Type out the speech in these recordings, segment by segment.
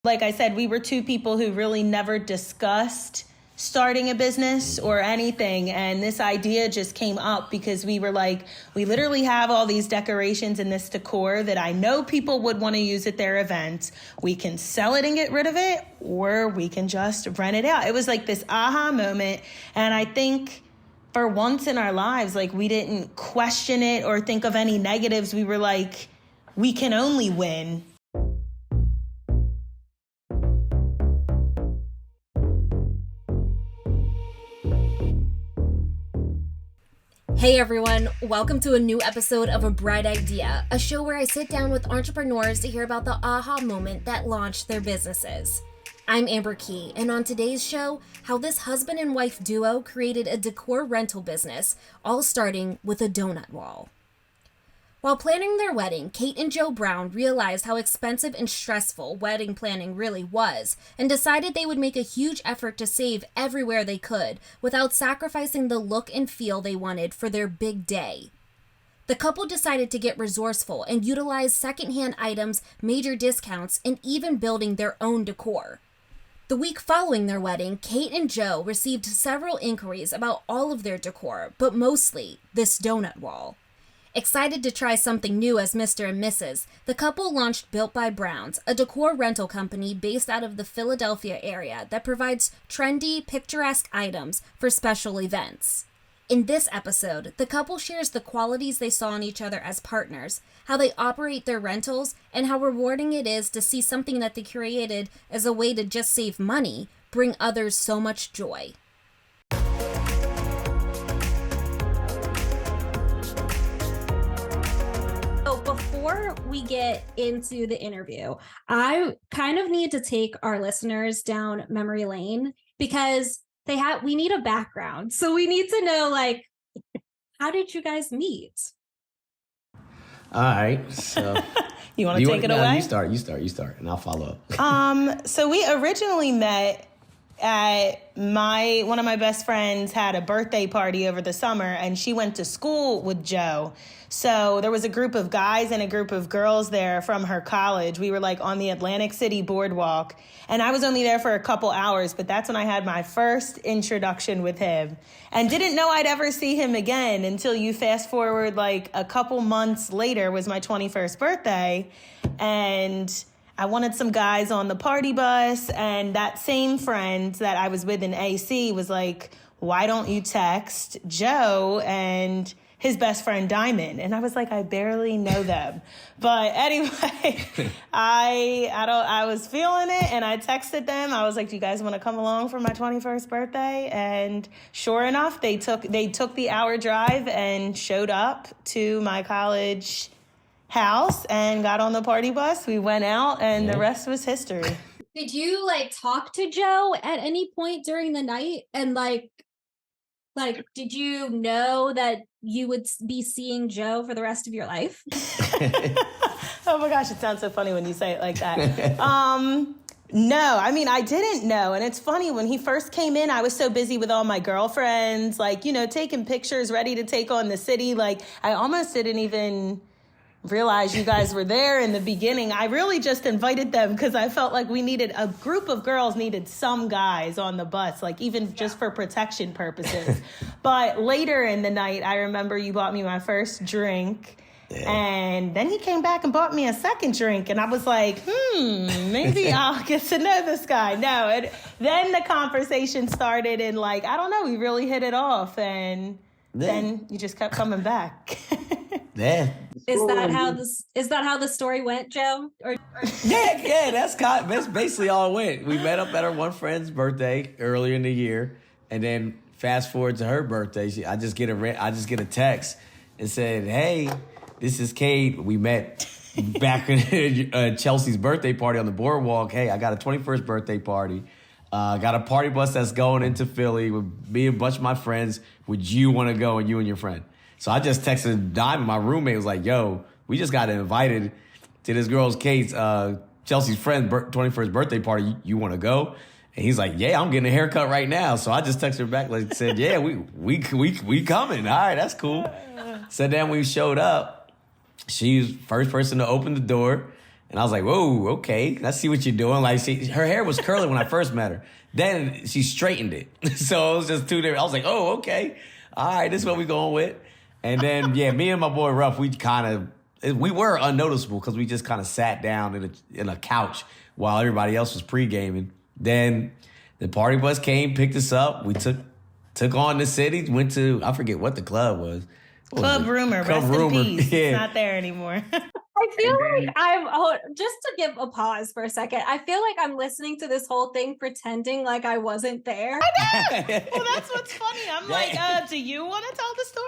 Like I said, we were two people who really never discussed starting a business or anything. And this idea just came up because we were like, we literally have all these decorations and this decor that I know people would want to use at their events. We can sell it and get rid of it, or we can just rent it out. It was like this aha moment. And I think for once in our lives, like, we didn't question it or think of any negatives. We were like, we can only win. Hey everyone, welcome to a new episode of A Bright Idea, a show where I sit down with entrepreneurs to hear about the aha moment that launched their businesses. I'm Amber Key, and on today's show, how this husband and wife duo created a decor rental business, all starting with a donut wall. While planning their wedding, Kait and Joe Brown realized how expensive and stressful wedding planning really was, and decided they would make a huge effort to save everywhere they could without sacrificing the look and feel they wanted for their big day. The couple decided to get resourceful and utilize secondhand items, major discounts, and even building their own decor. The week following their wedding, Kait and Joe received several inquiries about all of their decor, but mostly this donut wall. Excited to try something new as Mr. and Mrs., the couple launched Built by Browns, a decor rental company based out of the Philadelphia area that provides trendy, picturesque items for special events. In this episode, the couple shares the qualities they saw in each other as partners, how they operate their rentals, and how rewarding it is to see something that they created as a way to just save money bring others so much joy. Before we get into the interview, I kind of need to take our listeners down memory lane because we need a background. So we need to know, like, how did you guys meet? All right. So you want to take it away? You start, and I'll follow up. So we originally met at one of my best friends had a birthday party over the summer, and she went to school with Joe. So there was a group of guys and a group of girls there from her college. We were like on the Atlantic City boardwalk, and I was only there for a couple hours, but that's when I had my first introduction with him and didn't know I'd ever see him again until you fast forward like a couple months later was my 21st birthday, and I wanted some guys on the party bus, and that same friend that I was with in AC was like, why don't you text Joe and his best friend Diamond? And I was like, I barely know them. But anyway, I was feeling it, and I texted them. I was like, do you guys want to come along for my 21st birthday? And sure enough, they took the hour drive and showed up to my college house and got on the party bus. We went out, and the rest was history. Did you talk to Joe at any point during the night? And like, did you know that you would be seeing Joe for the rest of your life? Oh my gosh, it sounds so funny when you say it like that. No, I mean, I didn't know. And it's funny, when he first came in, I was so busy with all my girlfriends, taking pictures, ready to take on the city. Like, I almost didn't even realize you guys were there in the beginning. I really just invited them because I felt like a group of girls needed some guys on the bus, just for protection purposes. But later in the night, I remember you bought me my first drink. Yeah. And then he came back and bought me a second drink. And I was like, maybe I'll get to know this guy. No, then the conversation started, and I don't know, we really hit it off. And then you just kept coming back. Yeah. Is that how the story went, Joe? Yeah, that's basically all it went. We met up at our one friend's birthday earlier in the year, and then fast forward to her birthday, I just get a text and said, "Hey, this is Kate. We met back at Chelsea's birthday party on the boardwalk. Hey, I got a 21st birthday party. Got a party bus that's going into Philly with me and a bunch of my friends. Would you want to go, and you and your friend?" So I just texted Diamond, my roommate, was like, yo, we just got invited to this girl's Kate's, Chelsea's friend's 21st birthday party. You want to go? And he's like, yeah, I'm getting a haircut right now. So I just texted her back, said, yeah, we coming. All right, that's cool. So then we showed up. She was first person to open the door. And I was like, whoa, okay, I see what you're doing. Like, her hair was curly when I first met her. Then she straightened it. So it was just two different. I was like, oh, okay. All right, this is what we're going with. And then, yeah, me and my boy Ruff, we were unnoticeable because we just kind of sat down in a couch while everybody else was pre-gaming. Then the party bus came, picked us up. We took on the city, went to, I forget what the club was. Club Rumor, rest in peace. Yeah. It's not there anymore. I feel like just to give a pause for a second, I feel like I'm listening to this whole thing pretending like I wasn't there. Well, that's what's funny. I'm like, do you want to tell the story?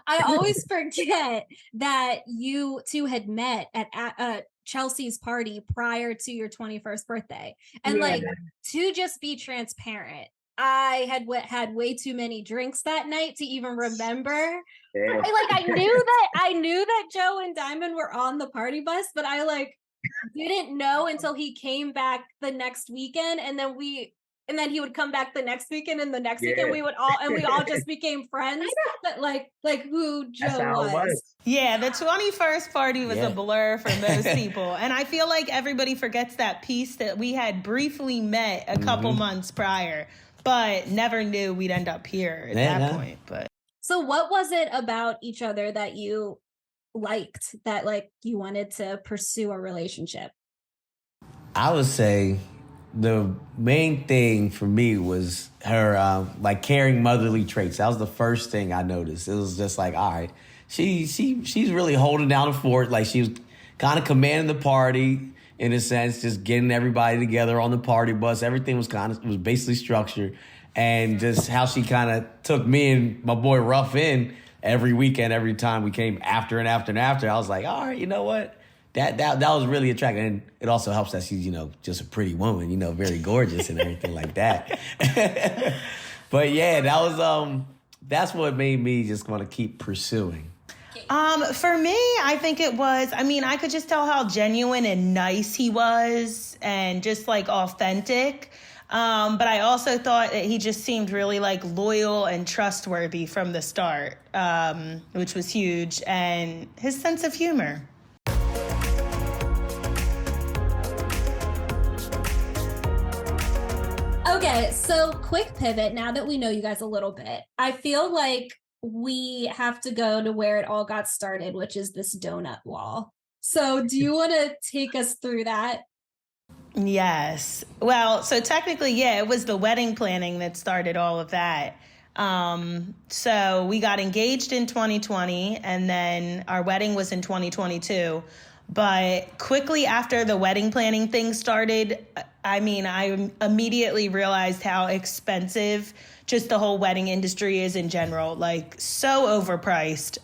I always forget that you two had met at Chelsea's party prior to your 21st birthday. And like, to just be transparent, I had way too many drinks that night to even remember. Yeah. I knew that Joe and Diamond were on the party bus, but I didn't know until he came back the next weekend, and then he would come back the next weekend, and the next weekend we all just became friends. But like who Joe was. Yeah, the 21st party was a blur for most people. And I feel like everybody forgets that piece that we had briefly met a couple months prior, but never knew we'd end up here at that point. But so what was it about each other that you liked, that you wanted to pursue a relationship? I would say the main thing for me was her caring motherly traits. That was the first thing I noticed. It was just like, all right, she's really holding down the fort. Like, she was kind of commanding the party in a sense, just getting everybody together on the party bus. Everything was basically structured. And just how she kind of took me and my boy Ruff in every weekend, every time we came after and after and after. I was like, all right, you know what? That was really attractive. And it also helps that she's, just a pretty woman, very gorgeous and everything like that. But yeah, that's what made me just want to keep pursuing. For me, I think it was, I could just tell how genuine and nice he was and just authentic. But I also thought that he just seemed really loyal and trustworthy from the start, which was huge, and his sense of humor. Okay, so quick pivot. Now that we know you guys a little bit, I feel like we have to go to where it all got started, which is this donut wall. So do you want to take us through that? Yes. Well, so technically, it was the wedding planning that started all of that. So we got engaged in 2020, and then our wedding was in 2022. But quickly after the wedding planning thing started, I immediately realized how expensive just the whole wedding industry is in general, so overpriced.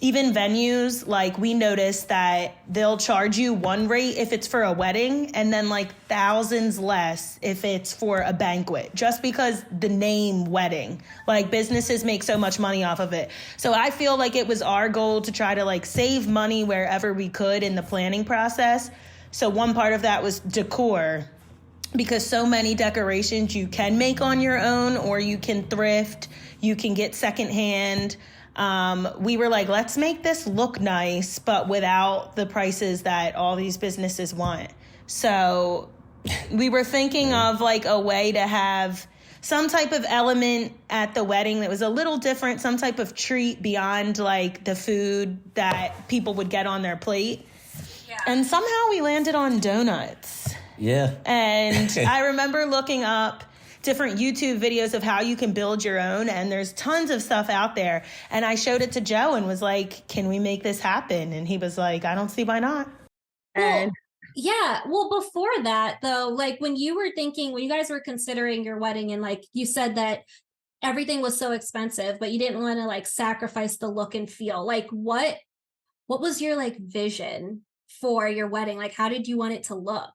Even venues, we noticed that they'll charge you one rate if it's for a wedding and then thousands less if it's for a banquet, just because the name wedding, businesses make so much money off of it. So I feel like it was our goal to try to save money wherever we could in the planning process. So one part of that was decor, because so many decorations you can make on your own, or you can thrift, you can get secondhand. We were like, let's make this look nice, but without the prices that all these businesses want. So we were thinking of a way to have some type of element at the wedding that was a little different, some type of treat beyond the food that people would get on their plate. Yeah. And somehow we landed on donuts. Yeah. And I remember looking up different YouTube videos of how you can build your own, and there's tons of stuff out there. And I showed it to Joe and was like, can we make this happen? And he was like, I don't see why not. And well, before that though, when you guys were considering your wedding, and you said that everything was so expensive, but you didn't want to sacrifice the look and feel, what was your vision for your wedding? How did you want it to look?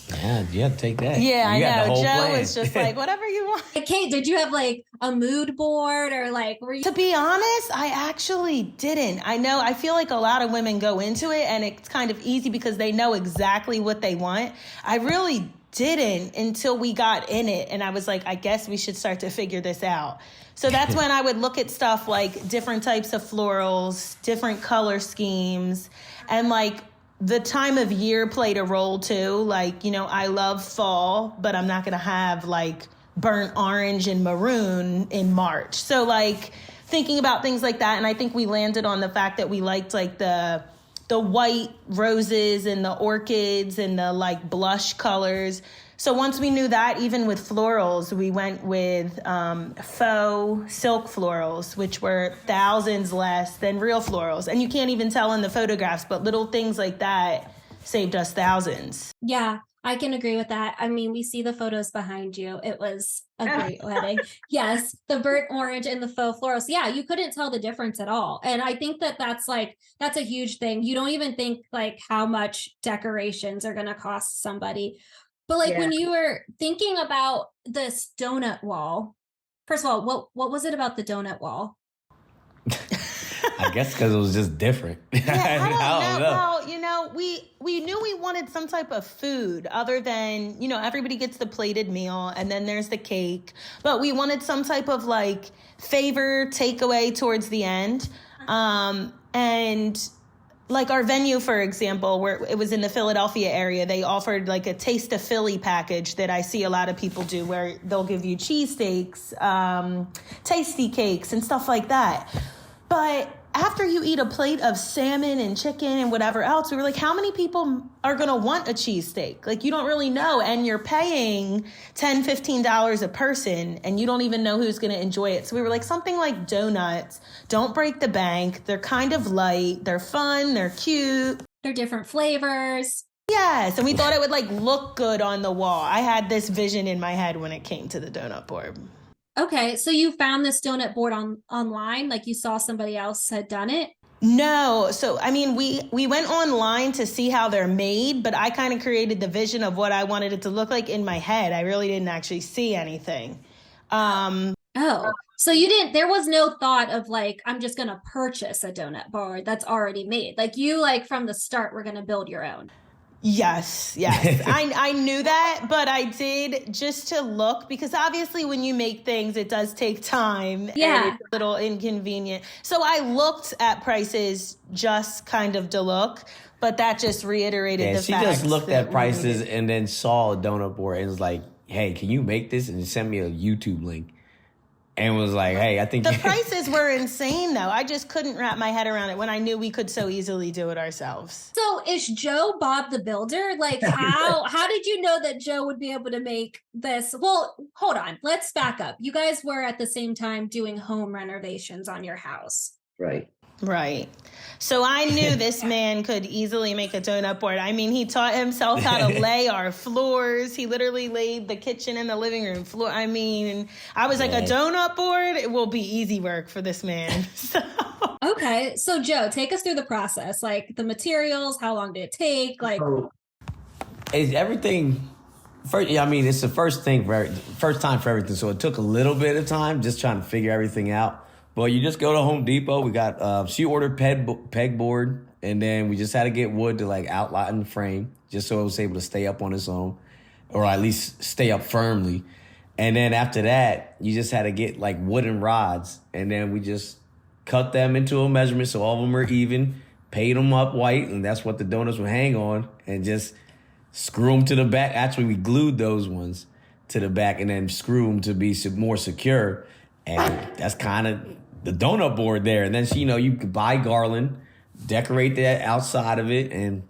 Yeah, you have to take that. Yeah, I know. Joe was just whatever you want. Kate, did you have a mood board, or were you? To be honest, I actually didn't. I feel like a lot of women go into it and it's kind of easy because they know exactly what they want. I really didn't until we got in it, and I was like, I guess we should start to figure this out. So that's when I would look at stuff like different types of florals, different color schemes. And like the time of year played a role too. Like, you know, I love fall, but I'm not going to have like burnt orange and maroon in March. So like thinking about things like that. And I think we landed on the fact that we liked like the white roses and the orchids and the like blush colors. So once we knew that, even with florals, we went with faux silk florals, which were thousands less than real florals. And you can't even tell in the photographs, but little things like that saved us thousands. Yeah, I can agree with that. I mean, we see the photos behind you. It was a great wedding. Yes, the burnt orange and the faux florals. Yeah, you couldn't tell the difference at all. And I think that that's a huge thing. You don't even think like how much decorations are going to cost somebody. But like when you were thinking about this donut wall, first of all, what was it about the donut wall? I guess because it was just different. Yeah, I don't know. Well, you know, we knew we wanted some type of food other than, you know, everybody gets the plated meal and then there's the cake. But we wanted some type of like favor takeaway towards the end. And like our venue, for example, where it was in the Philadelphia area, they offered like a Taste of Philly package that I see a lot of people do where they'll give you cheesesteaks, tasty cakes and stuff like that. But after you eat a plate of salmon and chicken and whatever else, we were like, how many people are going to want a cheesesteak? Like, you don't really know. And you're paying $10, $15 a person, and you don't even know who's going to enjoy it. So we were like, something like donuts. Don't break the bank. They're kind of light. They're fun. They're cute. They're different flavors. Yes. And we thought it would, like, look good on the wall. I had this vision in my head when it came to the donut board. Okay, so you found this donut board online, like you saw somebody else had done it? No. So, I mean, we went online to see how they're made, but I kind of created the vision of what I wanted it to look like in my head. I really didn't actually see anything. So there was no thought of like, I'm just going to purchase a donut board that's already made. Like you, like from the start, we're going to build your own. Yes. I knew that, but I did just to look, because obviously when you make things, it does take time. Yeah. And it's a little inconvenient. So I looked at prices just kind of to look, but that just reiterated the fact. She just looked at prices and then saw a donut board and was like, hey, can you make this? And send me a YouTube link. And was like, hey, I think... The prices were insane, though. I just couldn't wrap my head around it when I knew we could so easily do it ourselves. So is Joe Bob the Builder? Like, how did you know that Joe would be able to make this? Well, hold on. Let's back up. You guys were at the same time doing home renovations on your house. Right. So I knew this man could easily make a donut board. I mean, he taught himself how to lay our floors. He literally laid the kitchen and the living room floor. I mean, I was like, a donut board, it will be easy work for this man. Okay. So Joe, take us through the process. Like the materials, how long did it take? Like, is everything... I mean, it's the first time for everything. So it took a little bit of time just trying to figure everything out. But you just go to Home Depot. We got, she ordered pegboard, and then we just had to get wood to like outline the frame just so it was able to stay up on its own, or at least stay up firmly. And then after that, you just had to get like wooden rods, and then we just cut them into a measurement so all of them were even, paid them up white, and that's what the donuts would hang on, and just screw them to the back. Actually, we glued those ones to the back and then screw them to be more secure. And that's kind of the donut board there. And then, you could buy garland, decorate the outside of it, and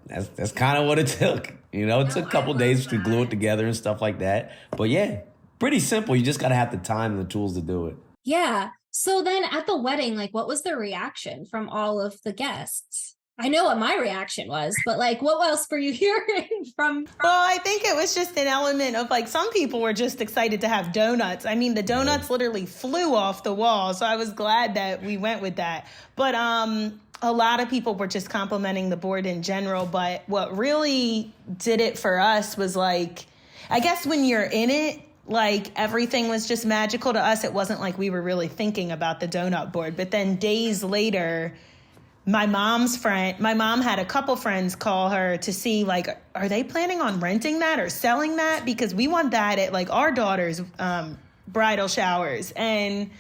that's kind of what it took. It took a couple days to glue it together and stuff like that. But yeah, pretty simple. You just got to have the time and the tools to do it. Yeah. So then at the wedding, like, what was the reaction from all of the guests? I know what my reaction was, but like, what else were you hearing from? Well, I think it was just an element of like, some people were just excited to have donuts. I mean, the donuts literally flew off the wall. So I was glad that we went with that. But a lot of people were just complimenting the board in general. But what really did it for us was like, I guess when you're in it, like everything was just magical to us. It wasn't like we were really thinking about the donut board. But then days later, my mom had a couple friends call her to see, like, are they planning on renting that or selling that? Because we want that at, like, our daughter's bridal showers. And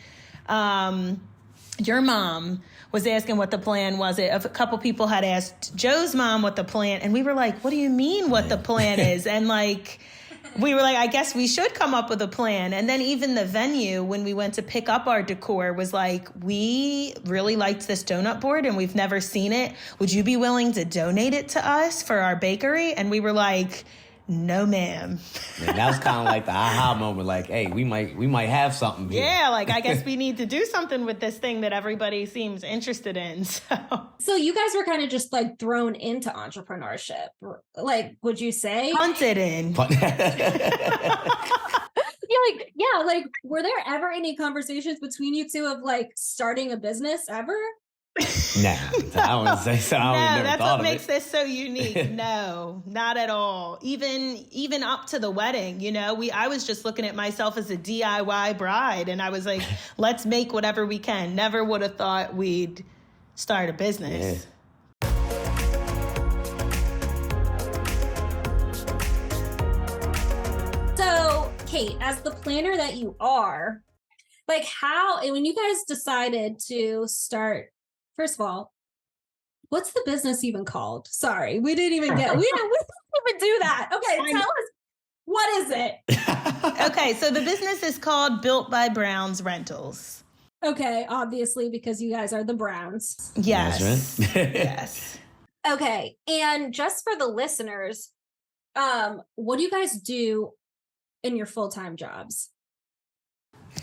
your mom was asking what the plan was. A couple people had asked Joe's mom what the plan, and we were like, what do you mean what the plan is? And like, we were like, I guess we should come up with a plan. And then even the venue, when we went to pick up our decor, was like, we really liked this donut board and we've never seen it. Would you be willing to donate it to us for our bakery? And we were like, no, ma'am. Man, that was kind of like the aha moment. Like, hey, we might have something here. Yeah, like, I guess we need to do something with this thing that everybody seems interested in. So you guys were kind of just like thrown into entrepreneurship. Like, would you say? Punted in. Like, were there ever any conversations between you two of like starting a business ever? Nah, I wouldn't say so. No, that's what makes this so unique. No, not at all. Even up to the wedding, you know, I was just looking at myself as a DIY bride, and I was like, let's make whatever we can. Never would have thought we'd start a business. Yeah. So, Kait, as the planner that you are, like when you guys decided to start, first of all, what's the business even called? Sorry, we didn't even do that. Okay, tell us, what is it? Okay, so the business is called Built by Brown's Rentals. Okay, obviously, because you guys are the Browns. Yes. Right. Yes. Okay, and just for the listeners, what do you guys do in your full-time jobs?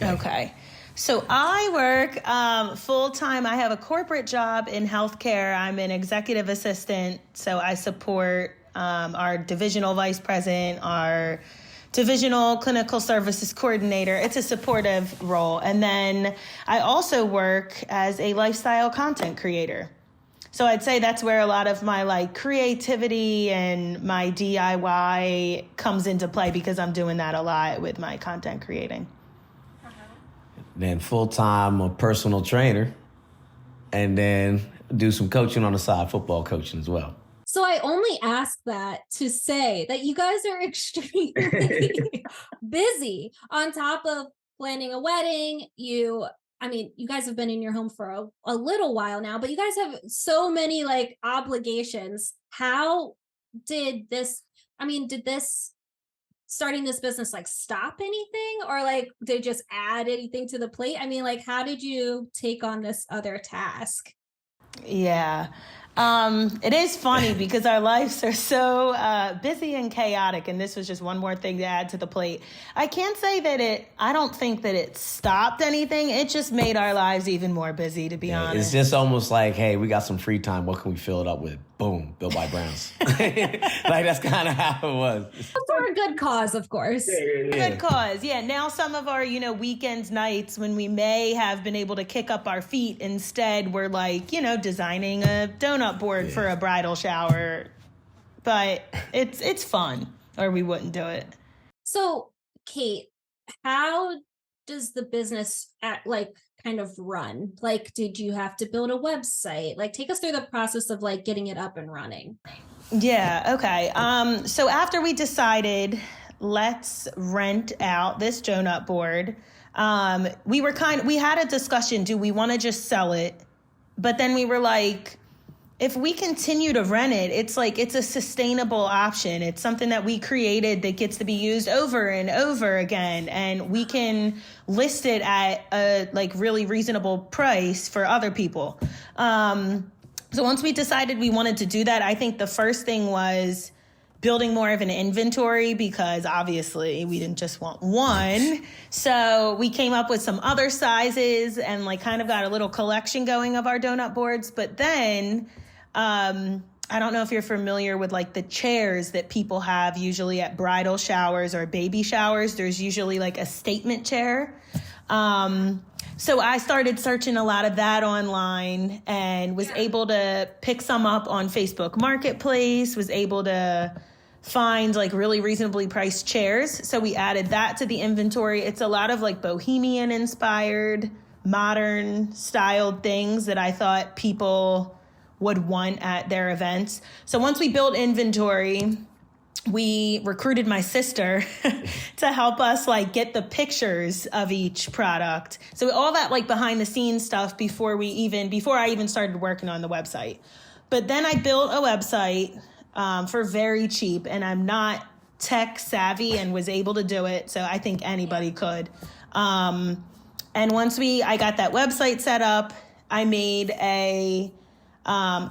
Okay. So I work full-time. I have a corporate job in healthcare. I'm an executive assistant. So I support our divisional vice president, our divisional clinical services coordinator. It's a supportive role. And then I also work as a lifestyle content creator. So I'd say that's where a lot of my like creativity and my DIY comes into play, because I'm doing that a lot with my content creating. Then full-time a personal trainer, and then do some coaching on the side, football coaching as well. So I only ask that to say that you guys are extremely busy on top of planning a wedding. You guys have been in your home for a little while now, but you guys have so many like obligations. How did starting this business like stop anything, or like did it just add anything to the plate? I mean, like, how did you take on this other task? Yeah. It is funny because our lives are so busy and chaotic, and this was just one more thing to add to the plate. I can't say that I don't think that it stopped anything. It just made our lives even more busy, to be honest. It's just almost like, hey, we got some free time. What can we fill it up with? Boom, Built by Browns. Like, that's kind of how it was. For a good cause, of course. Yeah. Good cause. Yeah. Now some of our, weekends, nights when we may have been able to kick up our feet, instead we're like, designing a donut board for a bridal shower. But it's fun, or we wouldn't do it. So, Kait, how does the business kind of run? Like, did you have to build a website? Like, take us through the process of like getting it up and running. Yeah. Okay. So after we decided, let's rent out this donut board, we had a discussion. Do we want to just sell it? But then we were like, if we continue to rent it, it's a sustainable option. It's something that we created that gets to be used over and over again. And we can list it at a really reasonable price for other people. So once we decided we wanted to do that, I think the first thing was building more of an inventory, because obviously we didn't just want one. So we came up with some other sizes and kind of got a little collection going of our donut boards. But then I don't know if you're familiar with the chairs that people have usually at bridal showers or baby showers. There's usually a statement chair. So I started searching a lot of that online and was able to pick some up on Facebook Marketplace, was able to find really reasonably priced chairs. So we added that to the inventory. It's a lot of bohemian inspired, modern styled things that I thought people would want at their events. So once we built inventory, we recruited my sister to help us like get the pictures of each product. So all that like behind the scenes stuff before I even started working on the website. But then I built a website for very cheap, and I'm not tech savvy and was able to do it. So I think anybody could. And once I got that website set up, I made a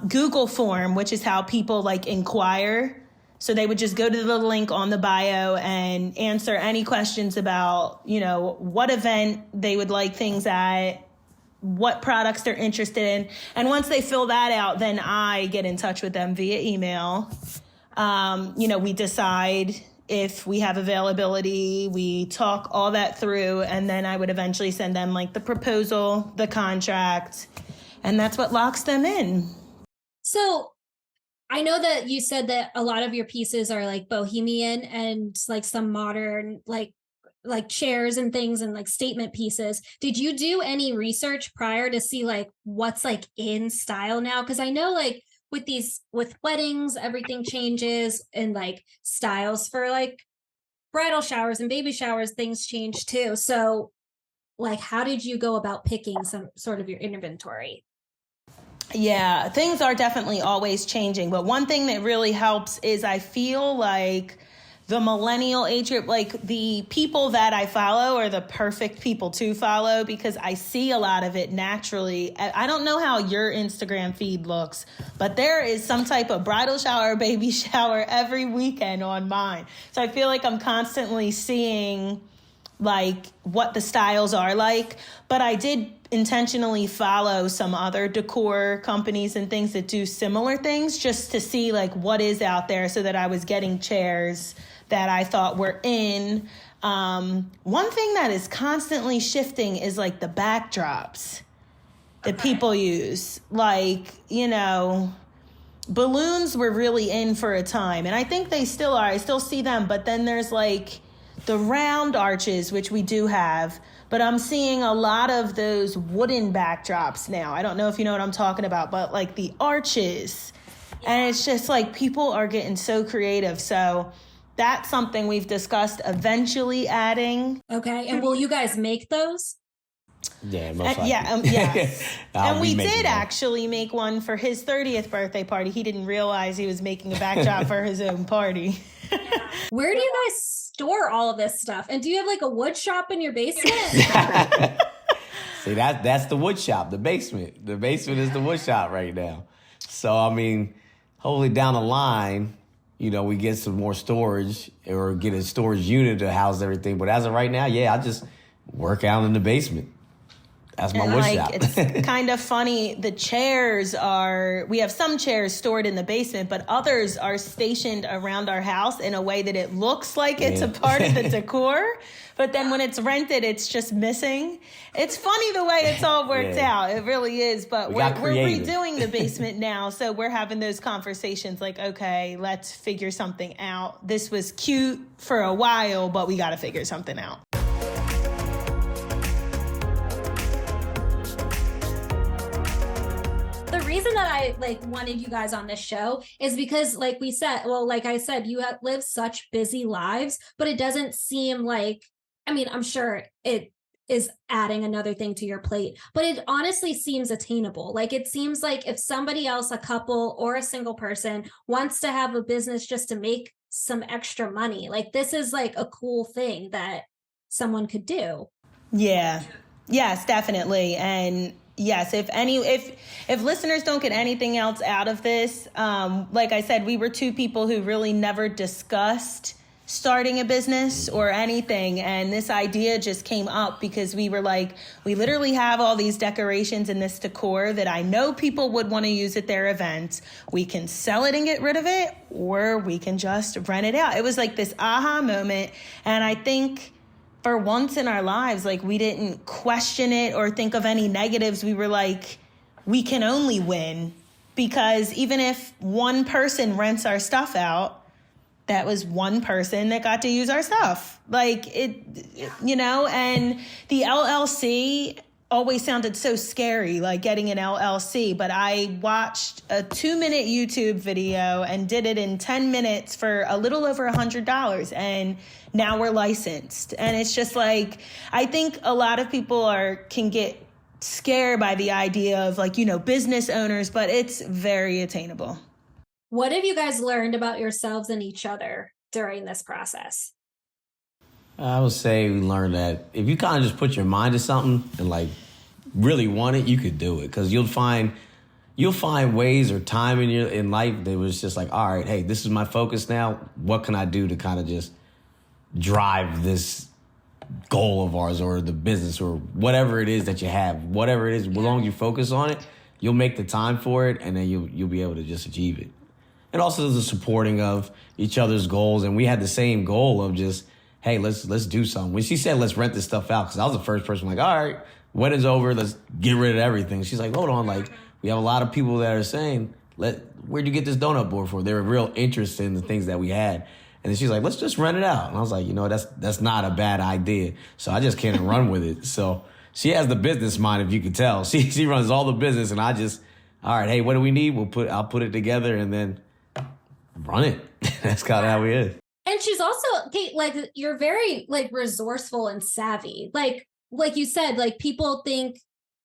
Google form, which is how people like inquire. So they would just go to the link on the bio and answer any questions about, what event they would like things at, what products they're interested in. And once they fill that out, then I get in touch with them via email. We decide if we have availability, we talk all that through, and then I would eventually send them like the proposal, the contract, and that's what locks them in. So I know that you said that a lot of your pieces are like bohemian and like some modern, like chairs and things and like statement pieces. Did you do any research prior to see like what's like in style now? Because I know like with weddings, everything changes, and like styles for like bridal showers and baby showers, things change too. So like, how did you go about picking some sort of your inventory? Yeah, things are definitely always changing. But one thing that really helps is I feel like the millennial age group, like the people that I follow are the perfect people to follow because I see a lot of it naturally. I don't know how your Instagram feed looks, but there is some type of bridal shower, baby shower every weekend on mine. So I feel like I'm constantly seeing like what the styles are like, but I did intentionally follow some other decor companies and things that do similar things just to see like what is out there so that I was getting chairs that I thought were in. One thing that is constantly shifting is like the backdrops that people use. Like, balloons were really in for a time, and I think they still are. I still see them, but then there's like the round arches, which we do have, but I'm seeing a lot of those wooden backdrops now. I don't know if you know what I'm talking about, but like the arches. And it's just like people are getting so creative. So that's something we've discussed eventually adding. Okay. And will you guys make those? Yeah, most likely. Yes. And we did actually make one for his 30th birthday party. He didn't realize he was making a backdrop for his own party. Where do you guys store all of this stuff? And do you have like a wood shop in your basement? See, that's the wood shop, the basement. The basement is the wood shop right now. So, I mean, hopefully down the line, we get some more storage or get a storage unit to house everything. But as of right now, I just work out in the basement. That's my wood shop. It's kind of funny. The chairs we have some chairs stored in the basement, but others are stationed around our house in a way that it looks like it's a part of the decor. But then when it's rented, it's just missing. It's funny the way it's all worked out. It really is. But we're redoing the basement now. So we're having those conversations like, okay, let's figure something out. This was cute for a while, but we got to figure something out. Reason that I wanted you guys on this show is because like I said, you live such busy lives, but it doesn't seem like, I'm sure it is adding another thing to your plate, but it honestly seems attainable. Like it seems like if somebody else, a couple or a single person wants to have a business just to make some extra money, like this is like a cool thing that someone could do. Yeah. Yes, definitely. And yes, if listeners don't get anything else out of this, like I said, we were two people who really never discussed starting a business or anything. And this idea just came up because we were like, we literally have all these decorations and this decor that I know people would want to use at their events. We can sell it and get rid of it, or we can just rent it out. It was like this aha moment. And I think for once in our lives, like we didn't question it or think of any negatives. We were like, we can only win, because even if one person rents our stuff out, that was one person that got to use our stuff. Like and the LLC always sounded so scary, like getting an LLC. But I watched a 2-minute YouTube video and did it in 10 minutes for a little over $100. And now we're licensed. And it's just like, I think a lot of people can get scared by the idea of like, business owners, but it's very attainable. What have you guys learned about yourselves and each other during this process? I would say we learned that if you kind of just put your mind to something and like really want it, you could do it, because you'll find ways or time in life that was just like, all right, hey, this is my focus now. What can I do to kind of just drive this goal of ours or the business or whatever it is that you have, whatever it is, as long as you focus on it, you'll make the time for it, and then you'll be able to just achieve it. And also the supporting of each other's goals. And we had the same goal of just, hey, let's do something. When she said, let's rent this stuff out, because I was the first person like, all right, wedding's over, let's get rid of everything. She's like, hold on, like, we have a lot of people that are saying, where'd you get this donut board for? They were real interested in the things that we had. And then she's like, let's just rent it out. And I was like, that's not a bad idea. So I just can't run with it. So she has the business mind, if you could tell. She runs all the business, and I just, all right, hey, what do we need? I'll put it together and then run it. That's kind of how we is. And she's also, Kate, like, you're very like resourceful and savvy. Like you said, like, people think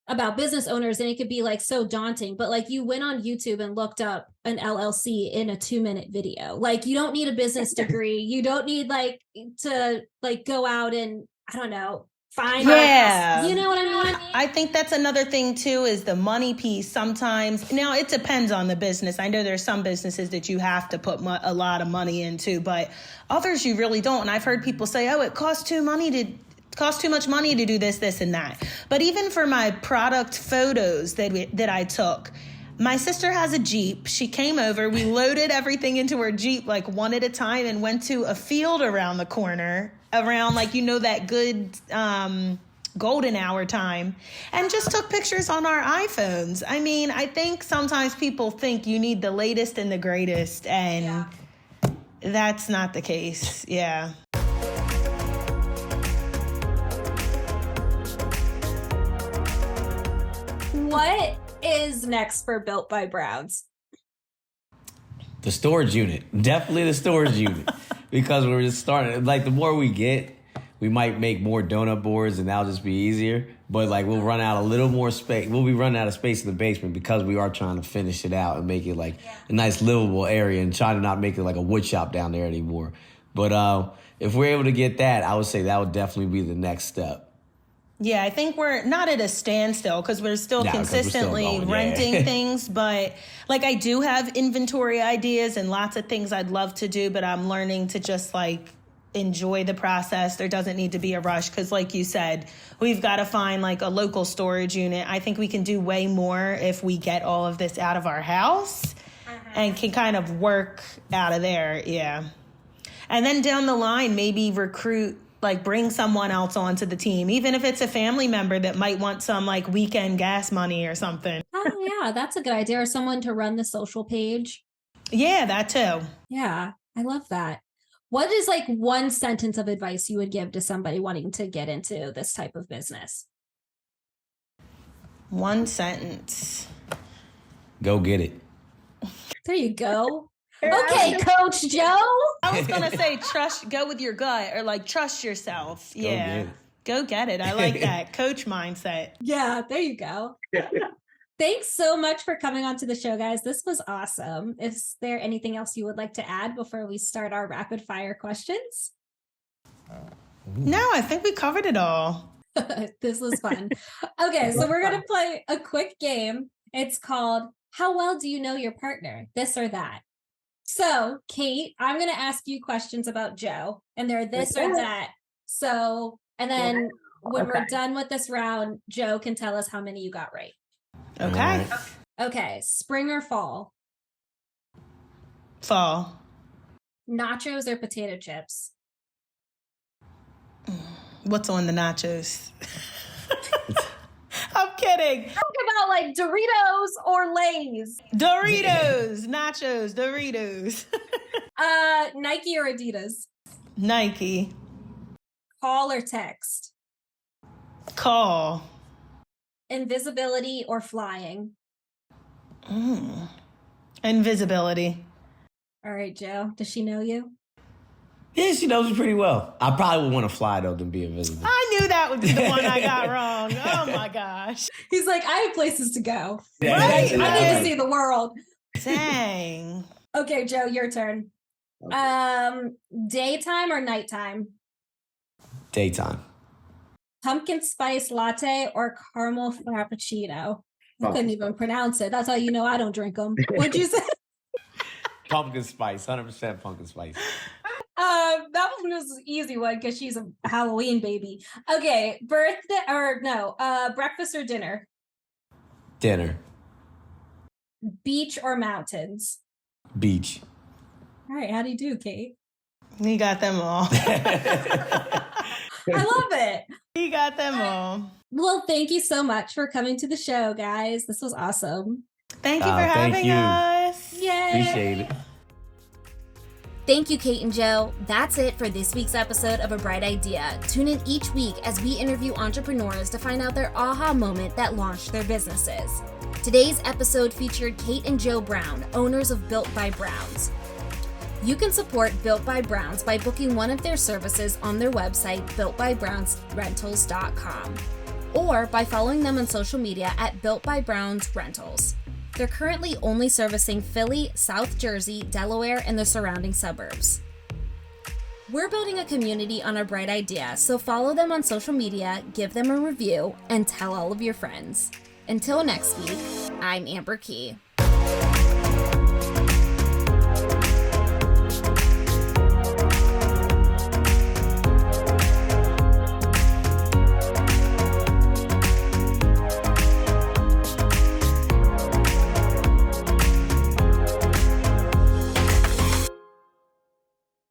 about business owners and it could be like so daunting, but like, you went on YouTube and looked up an LLC in a 2-minute video. Like, you don't need a business degree. You don't need like to like go out and, I don't know, find. Yeah. You know what I mean? I think that's another thing too, is the money piece. Sometimes, now it depends on the business. I know there's some businesses that you have to put a lot of money into, but others you really don't. And I've heard people say, oh, it costs too much money to do this, and that. But even for my product photos that I took, my sister has a Jeep. She came over, we loaded everything into her Jeep like one at a time and went to a field around the corner, around like, that good golden hour time, and just took pictures on our iPhones. I mean, I think sometimes people think you need the latest and the greatest, and that's not the case. Yeah. What is next for Built by Browns? The storage unit. Definitely the storage unit. Because we're just starting. Like, the more we get, we might make more donut boards, and that'll just be easier. But like, we'll run out a little more space. We'll be running out of space in the basement because we are trying to finish it out and make it like a nice livable area, and trying to not make it like a wood shop down there anymore. But if we're able to get that, I would say that would definitely be the next step. Yeah, I think we're not at a standstill because we're still consistently renting things. But like, I do have inventory ideas and lots of things I'd love to do, but I'm learning to just like enjoy the process. There doesn't need to be a rush because, like you said, we've got to find like a local storage unit. I think we can do way more if we get all of this out of our house and can kind of work out of there. Yeah. And then down the line, maybe bring someone else onto the team, even if it's a family member that might want some like weekend gas money or something. Oh yeah, that's a good idea. Or someone to run the social page. Yeah, that too. Yeah, I love that. What is like one sentence of advice you would give to somebody wanting to get into this type of business? One sentence. Go get it. There you go. Okay, Coach Joe. I was going to say go with your gut, or like trust yourself. Yeah. Go get it. I like that. Coach mindset. Yeah, there you go. Thanks so much for coming on to the show, guys. This was awesome. Is there anything else you would like to add before we start our rapid fire questions? No, I think we covered it all. This was fun. Okay, so we're going to play a quick game. It's called How Well Do You Know Your Partner? This or That. So, Kate, I'm going to ask you questions about Joe, and they're this or that. So, and then when we're done with this round, Joe can tell us how many you got right. Okay. Okay, spring or fall? Fall. Nachos or potato chips? What's on the nachos? I'm kidding. Talk about like Doritos or Lay's. Doritos, nachos, Doritos. Nike or Adidas? Nike. Call or text? Call. invisibility, or flying? Invisibility. All right, Joe. Does she know you? Yeah, she knows me pretty well. I probably would want to fly though than be invisible. I knew that would be the one I got wrong. Oh my gosh. He's like, I have places to go. Yeah, Right? I need to see the world. Dang. Okay, Joe, your turn. Daytime or nighttime? Daytime. Pumpkin spice latte or caramel frappuccino? I couldn't even pronounce it. That's how you know I don't drink them. What'd you say? Pumpkin spice, 100% pumpkin spice. That one was an easy one because she's a Halloween baby. Okay, breakfast or dinner? Dinner. Beach or mountains? Beach. All right, how do you do, Kate? He got them all. I love it. He got them all. Well, thank you so much for coming to the show, guys. This was awesome. Thank you for having us. Yay! Appreciate it. Thank you, Kait and Joe. That's it for this week's episode of A Bright Idea. Tune in each week as we interview entrepreneurs to find out their aha moment that launched their businesses. Today's episode featured Kait and Joe Brown, owners of Built by Browns. You can support Built by Browns by booking one of their services on their website, builtbybrownsrentals.com, or by following them on social media at Built by Browns Rentals. They're currently only servicing Philly, South Jersey, Delaware, and the surrounding suburbs. We're building a community on A Bright Idea, so follow them on social media, give them a review, and tell all of your friends. Until next week, I'm Amber Key.